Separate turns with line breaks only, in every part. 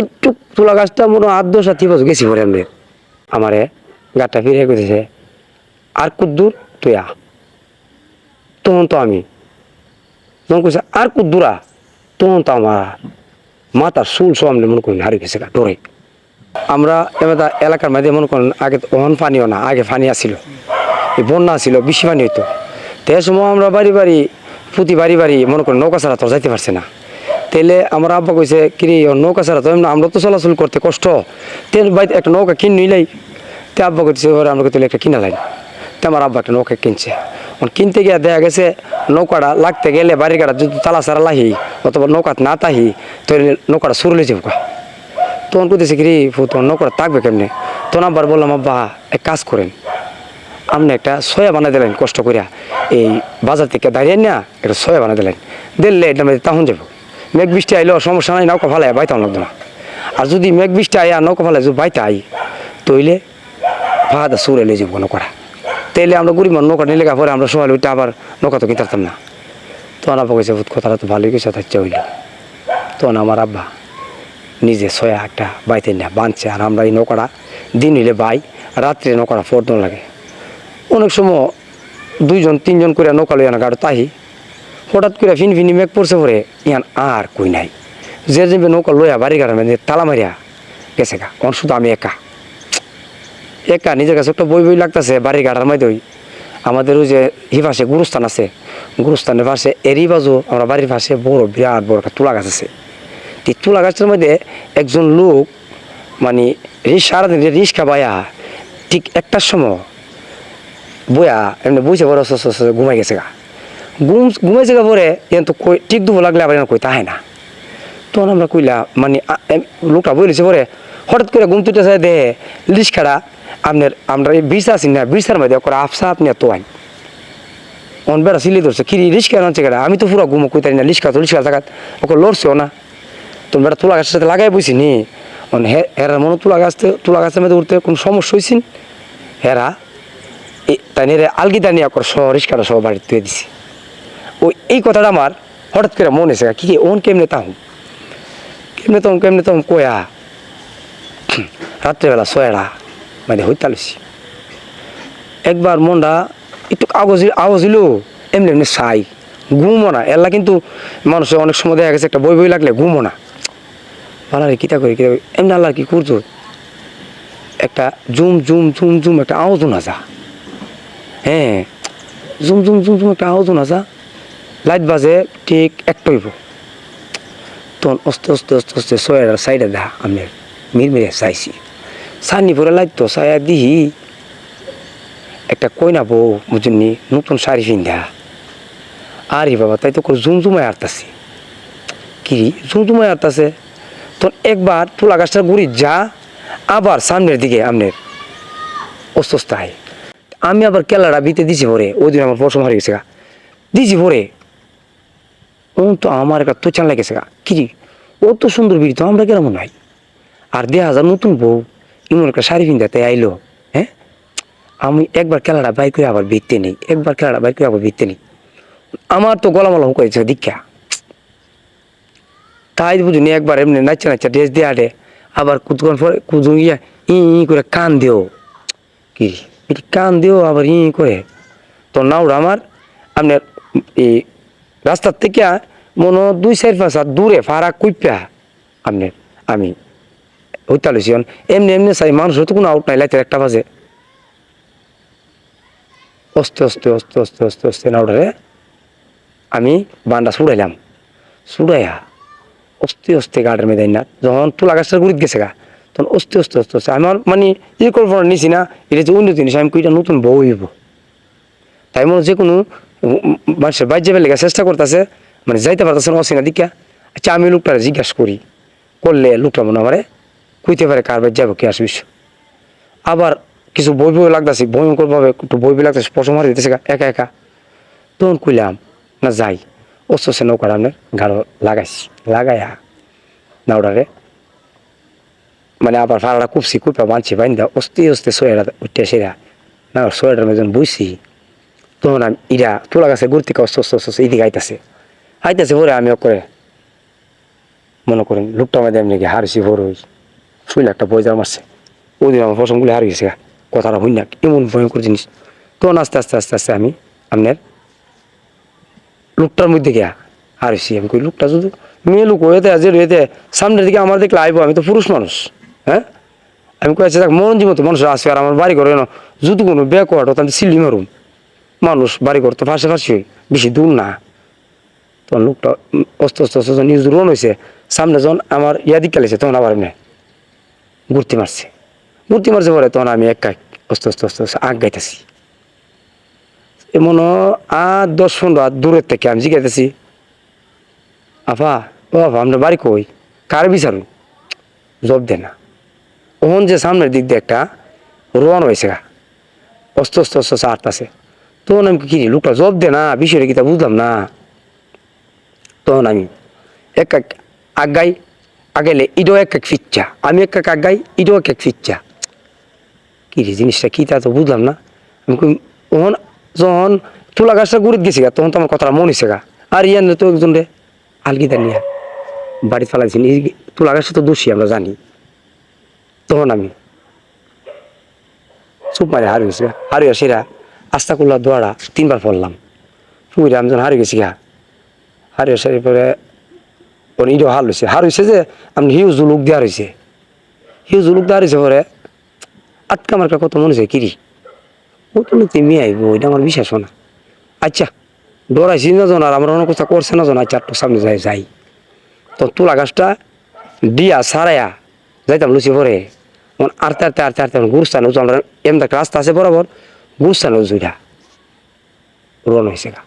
একটু তুলা গাছটা মনে হয় 8-10 গেছি পরে আমি আমারে গাটা ফিরে গেছে আর কুদ্দুর তুই তখন তো আমি তখন কইছে আর কুদ্দুরা তখন তো আমার মাথার চুল সব আমি মনে করি হারিয়ে গেছে ডরে আমরা এবার এলাকার মধ্যে মনে করেন আগে ওহন পানিও না আগে পানি আসছিল বন্যা ছিল বেশি পানি হইতো তো এ সময় আমরা বাড়ি বাড়ি প্রতি বাড়ি বাড়ি মনে করেন নৌকা ছাড়া তো যাইতে পারছে না তাইলে আমার আব্বা কইছে কিরে নৌকা ছাড়া তো আমরা তো চলাচল করতে কষ্ট তেল বাইতে একটা নৌকা কিন নিলেই তে আব্বা করছে ওরা আমরা তাহলে একটা কিনা লাগে তো আমার আব্বা একটা নৌকা কিনছে কিনতে গিয়ে দেখা গেছে নৌকাটা লাগতে গেলে বাড়ির কাটা যদি তালা ছাড়া লাহি অথবা নৌকা না তাহি তাহলে নৌকাটা সুরলে যাবো তখন কইতেছে কিরে তোমার নৌকাটা থাকবে কেমনে তখন আব্বার বললাম আব্বা এক কাজ করেন আপনি একটা সয়া বানাই দিলেন কষ্ট করিয়া এই বাজার থেকে দাঁড়িয়ে না একটা সয়া বানাই দিলেন দিলে এটা তখন যাবো মেঘ বৃষ্টি আইলেও সমস্যা নাই নৌকা ফালাই বাইতাম লাগতো না আর যদি মেঘ বৃষ্টি আইয়া নৌকা ফালাই যদি বাইতে আই তইলে ফাঁদা সুরে লে যাবো নৌকাটা তাইলে আমরা গরিব নৌকা নিলে পরে আমরা সবাই ওইটা আবার নৌকা তো কিনতে পারতাম না তখন আব্বা কইছে কথাটা তো ভালোই কিছু থাকছে হইল তখন আমার আব্বা নিজে সয়া একটা বাইতে না বাঁধছে আর আমরা এই নৌকাটা দিন হইলে বাই রাত্রে নৌকাটা ফোরদন লাগে অনেক সময় 2-3 করে নৌকা লইয়া না গাড়ি তাহি হঠাৎ করে ফিনি মেঘ পড়ছে পরে ইয়ান আর কই নাই যে যাবে নৌকা লইয়া বাড়ি গাড়ি মানে তালা মারিয়া গেছে গা অন শুধু আমি একা নিজের কাছে একটা বই লাগতেছে বাড়ির গাড়ার মধ্যে আমাদের ওই যে পাশে গুরুস্থান আছে গুরুস্থানের পাশে এরই বাজু আমরা বাড়ির পাশে বড় বিরাট বড় একটা তুলা গাছ আছে এই তুলা গাছের মধ্যে একজন লোক মানে সারাদিন রিক্সা বাইয়া ঠিক একটার সময় বইয়া এমনি বইছে বড় ঘুমাই গেছে গা ঘুমাইছে গা পরে তো কই ঠিক দুপুর লাগলে আবার কই তাহে না তখন আমরা কইলা মানে লোকটা বইলেছে পরে হঠাৎ করে ঘুম তুইতে যায় দেহে রিক্সাটা আপনার আমরা এই বিষ আছি না বিষার মধ্যে করে আফসা আপনি এত আইন অন বেড়া সিলি ধরছে কি রিক্সা আনছে কেটা আমি তো পুরো ঘুমো কইতারি না রিক্সা জায়গা ওকে লড়ছেও না তোর বেড়া তুলা গাছের সাথে লাগাই বইছি নি হেরার মনে তুলা গাছের মধ্যে উঠতে কোনো সমস্যা হয়েছি হেরা তাই নিয়ে আলগিদা নিয়ে কর সহ রিক্সাটা সহ বাড়িতে তুলে দিছি ওই এই কথাটা আমার হঠাৎ করে মনে এসে কি ওন কেমনে তখন কয়া রাত্রেবেলা সয়াটা মানে হইতালুছি একবার মনটা একটু আওয়াজ হইল এমনি চাই ঘুমো না এলা কিন্তু মানুষের অনেক সময় দেখা গেছে একটা বই লাগলে ঘুমো না ভালো কিতা করি এমনি আল্লাহ কি করছো একটা জুম একটা আওয়াজ না যা হ্যাঁ জুম একটা আওয়াজ না যা লাইট বাজে ঠিক একটা হইব তখন আস্তে সয়ার সাইডে দেখা আমি মিরমিরে চাইছি সানি পরে লাইট চাইয়া দিহি একটা কইনা বউ বুঝুননি নতুন শাড়ি পিন্ধা আরে বাবা তাই তো জুমজুমায় আটতাছি কি জুমজুমায় আটতাছে তখন একবার তুলা গাছটার গুড়ি যা আবার সামনের দিকে আমনের অস্তায় আমি আবার কেলাটা বিতে দিছি ভরে ওই দিন আমার পশম হারিয়ে গেছে গা দিছি ভরে ও তো আমার একটা তোচান লাগেছে গা কি ও তো সুন্দর বিড়ি তো আমরা কেমন নাই আর 2000 নতুন বউ এমন একটা শাড়ি পিন্ধাতে আইলো হ্যাঁ আমি একবার খেলাটা বাইক করে আবার বিকতে নেই আমার তো গলামালা হুকাইছে দীক্ষা তাই বুঝুনি একবার এমনি নাচা ড্রেস দিয়ে আটে আবার কুদুন পরে কুদুন গিয়া ই করে কান দিও কি কান দিও আবার করে তো নাওড়া আমার আপনার এই রাস্তার থেকে মনে 2-4-5 হাত দূরে ফাড়া কুইপা আপনার আমি হইতালুছি এমনি চাই মানুষের তো কোনো আউট নাই লাইতে 1টা বাজে অস্তে নাওড়ারে আমি বান্ডা ছুড়াইয়া অস্তে গাড়ির মেয়ে না যখন তুলা গাছটার গুড়িত গেছে গা তখন অস্তে আমার মানে কল্পনা নিছি না এটা যে অন্য জিনিস আমি কইটা নতুন বউ হইব তাই মনে যে কোনো মানুষের বাইর যাবে লেগে চেষ্টা করতেছে মানে যাইতে পারতেছে না অসিনা দীক্ষা আচ্ছা আমি লোকটারে জিজ্ঞাসা করলে লোকটা মনে আমারে কইতে পারে কার বাইর যাবো কি আসবিস আবার কিছু বই লাগতেছে ভয়ঙ্কর ভাবে একটু বই লাগতেছে পশম হারিয়ে দিতেছে একা তখন কইলাম না যাই অস্তে নৌকার আপনার গাড়ো লাগাইয়া নাওড়ারে মানে আবার ভাড়াটা কুপা বাঁধছি বাইন্দা অস্তে সোয়েটা উঠতে সেরা না সোয়েটার মেজন বইছি তখন আমি ইরা তোলা গাছে ঘুরতে অস্তে এদিকে আইতাছে পরে আমি করে মনে করেন লোকটা আমাদের এমনি কি হারিয়েছি বড় হই শুনলে একটা বই মারছে ওদিন আমার পছন্দগুলি হারিয়ে গেছে কথাটা হই না এমন ভয়ঙ্কর জিনিস তখন আস্তে আস্তে আস্তে আস্তে আমি আপনার লোকটার মধ্যে গিয়া হারিয়েছি আমি কই লোকটা শুধু মেয়ে লোক হয়েতে যে হয়েতে সামনের দিকে আমার দিকে আইবো আমি তো পুরুষ মানুষ হ্যাঁ আমি কয়েছি দেখ মন জীবন মানুষ আসবে আর আমার বাড়ি ঘরে যদি কোনো ব্যাকওয়ার্ড হতো আমি সিলি মারুম মানুষ বাড়ি ঘর তো ফাঁসে ফাঁসি বেশি দূর না তখন লোকটা অস্ত অস্ত অস্ত নিউজ রন হয়েছে সামনে যখন আমার ইয়া দিক গেলেছে তখন আবার এমনি ঘুরতে মারছে পরে তখন আমি এক অস্ত অস্ত অস্ত আগ গাইতেছি এমন 8-10-15 হাত দূরের থেকে আমি জিজ্ঞাসি আফা ও আফা আপনার বাড়ি কই কার বিচারু জব দে না ওহন যে সামনের দিক দিয়ে একটা রোয়ান হয়েছে গা অস্ত অস্ত অস্ত আটতাছে তখন আমি কি লোকটা জব দে না বিষয়টা কি তা বুঝলাম না তখন আমি এক আগাই আগাইলে ইডো এক ফিচ্চা আমি এক আগাই ইডো এক ফিচ্চা কি রে জিনিসটা কি তা তো বুঝলাম না আমি ওহন যখন তুলা গাছটা গুড়িত গেছি গা তখন তো আমার কথাটা মন হয়েছে গা আর ইয়ান তো একজন রে আলগিদা নিয়ে বাড়ি ফেলাইছি তুলা গাছটা তো দোষী আমরা জানি তখন আমি চুপ মারে হারিয়ে সেরা আস্তা করলা দোয়ারা 3বার পড়লাম পুরে আমি যখন হারিয়ে গেছি গা হারিয়ে সারি পরে ওর ইডো হার হয়েছে যে আপনি হিউজ লোক দেওয়া রয়েছে পরে আটকা মার্কা কত মনে হয়েছে কিরি ও তো তুমি আইব ওইটা আমার বিশ্বাস না আচ্ছা ডরাইছি না জন আর আমার অনেক কথা করছে না জন আচ্ছা একটু সামনে যাই তো তুলা গাছটা দিয়া সারাইয়া যাইতাম লুচি পরে আরতে গুরুস্থানে আমরা এমন একটা রাস্তা আছে বরাবর গুরুস্থানে জুইটা রোয়ান হয়েছে গা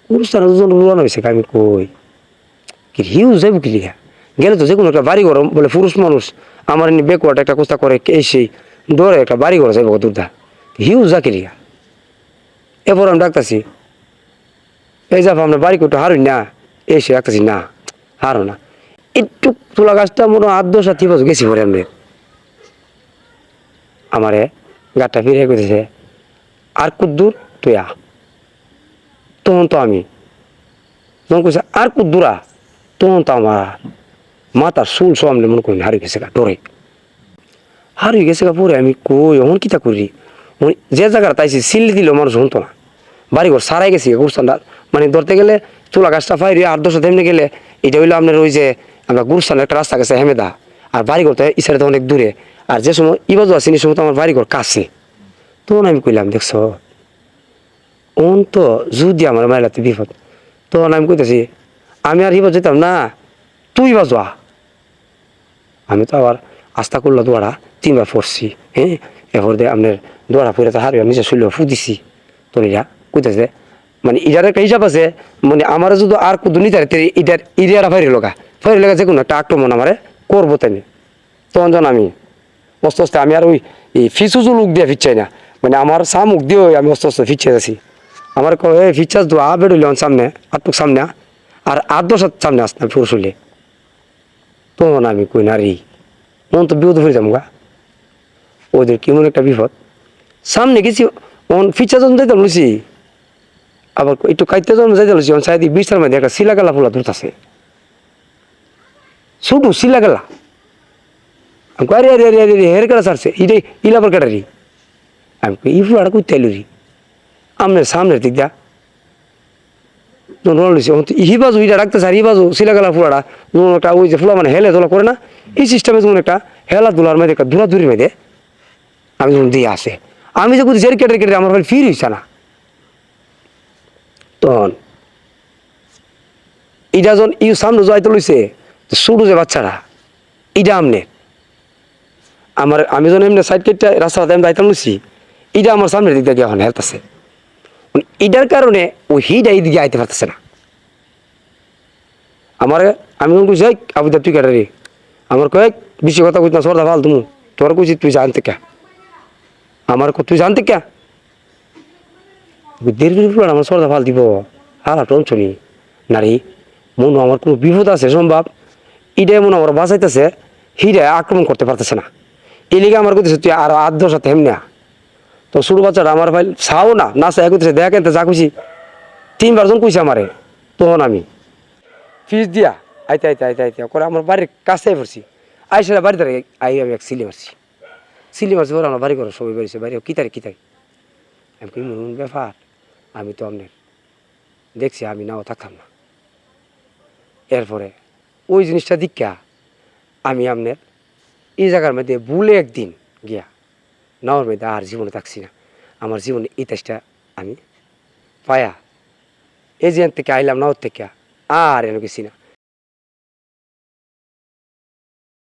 গুরুস্থানে রোয়ান হয়েছে গা আমি কই কি হিউজ যাইব কি লিখা গেলে তো যে কোনো একটা বাড়ি ঘর বলে পুরুষ মানুষ আমার এমনি বেকওয়ার্ড একটা কোস্তা করে এসে ডরে একটা বাড়ি ঘর যাইব দুধা হিউজ যা কি লিখা এরপর আমি ডাকতেছি এই যাব আমরা বাড়ি করতে হারুই না এসে ডাকতেছি না হারো না একটু তুলা গাছটা মনে 8-10 হাত গেছি পরে আমি আমারে গাটা ফিরে করেছে আর কুদ্দুর তুই তখন তো আমি যখন কইছে আর কুদ্দুরা তখন তো আমার মাথার চুল সামনে মনে করি হারিয়ে গেছে গা ডরে হারিয়ে গেছে গা পরে আমি কই অমন কিতা করি যে জায়গাটা তাইছি সিল্লি দিলেও মানুষ শুনতো না বাড়িঘর সারাই গেছি গুরুস্থানটা মানে ধরতে গেলে তুলা গাছটা ফাইরি 8-10 হাত এমনি গেলে এটা হইলো আপনার ওই যে আমরা গুরুস্থানের একটা রাস্তা গেছে হেমেদা আর বাড়িঘর তো ইসারে তো অনেক দূরে আর যে সময় ইবাজু আছে সেই সময় তো আমার বাড়িঘর কাছে তখন আমি কইলাম দেখছ ওন তো যদি আমার মাইলাতে বিপদ তখন আমি কইতেছি আমি আর হিবাজ যেতাম না তুই বাজু আমি তো আবার আস্থা করলো দোয়ারা 3বার পড়ছি হ্যাঁ এরপর দিয়ে আপনার দোয়ারা ফুরে তো হারিয়ে নিজে শুনলেও ফু দিছি তো ইরা কইতেছে মানে ইটার একটা হিসাব আছে মানে আমার যদি আর কুদু নিতে ইটার ইরিয়ারা ফাইরি লগা যে কোনো একটা আক্রমণ আমারে করবো তাই তখন যখন আমি আস্তে আস্তে আমি আর ওই ফিসুজু লোক দিয়ে ফিরচাই না মানে আমার সামুক দিয়ে আমি আস্তে আস্তে ফিরছে যাচ্ছি আমার ফিচার্স দু বেড়ইল সামনে আটটুক সামনে আর 8-10 হাত সামনে আসতাম পুরুষ হইলে তখন আমি কই নারী মন তো বিপদ হয়ে যাবো গা ওদের কেমন একটা বিপদ সামনে গেছি ফিচার যখন যাইতাম লুচি আবার একটু খাইতে যখন যাইতে লুচি সাইদি 20টার মধ্যে একটা শিলাগালা ফুলা ধরতেছে ছোটো শিলাগালা আরে আরে আরে আরে হের কাটা ছাড়ছে ইটাই ইলাবার কাটারি আমি ই ফুলাটা কই তাইল রি আমনের সামনের দিক দা হিবাজু ইটা রাখতেছে আর হিবাজু শিলাগালা ফুলাটা যেমন একটা ওই যে ফুলা মানে হেলে ধোলা করে না এই সিস্টেমে যেমন একটা হেলা ধুলার মধ্যে একটা ধুলাধুরির মধ্যে আমি যখন দিয়ে আসে আমি যে বুঝি কেটে আমার ফির হইছে না তখন ইটা যখন সামনে যাইতে লইছে ছোটো যে বাচ্চারা ইটা আমনে আমার আমি যখন এমনি সাইড কেটে রাস্তাতে আমি যাইতাম লইছি ইটা আমার সামনের দিক দিয়ে এখন হেলতেছে এটার কারণে ওই হিটা এই দিকে আইতে পারতেছে না আমার আমি কইছি আবুদা তুই কাটারি আমার কয়েক বেশি কথা কইত না সর্দা ভাল তুমি তোর কইছি তুই জানতে কে আমার তুই জানতে কে ফুলার আমার সর্দা ভাল দিব হালা টনছনি নারী মনে আমার কোনো বিপদ আছে সম্ভব ইটাই মনে আমার বাঁচাইতেছে হিটা আক্রমণ করতে পারতেছে না এই লিগে আমার কইতেছে তুই আর 8-10 হাতে হেমনা তো ছোটো বাচ্চাটা আমার ভাই চাও না নাচা কইতেছে দেখ এনতে যা খুশি 3বার জন কইছে আমারে তখন আমি ফিস দিয়া আইতে আইতে আইতে আইতে করে আমার বাড়ির কাছে পড়ছি আইসা বাড়ি ধরে আমি এক সিলি মারছি পরে আমার বাড়ি করো সবাই বেরিয়েছে বাড়ি কি তারিখ আমি কি ব্যাপার আমি তো আপনার দেখছি আমি নাও থাকতাম না এরপরে ওই জিনিসটা দীক্ষা আমি আপনার এই জায়গার মধ্যে ভুলে একদিন গিয়া নাওর মধ্যে আর জীবনে থাকছি না আমার জীবনে ইতিহাসটা আমি পায়া এই যে থেকে আইলাম নাওর থেকে আর এনে গেছি না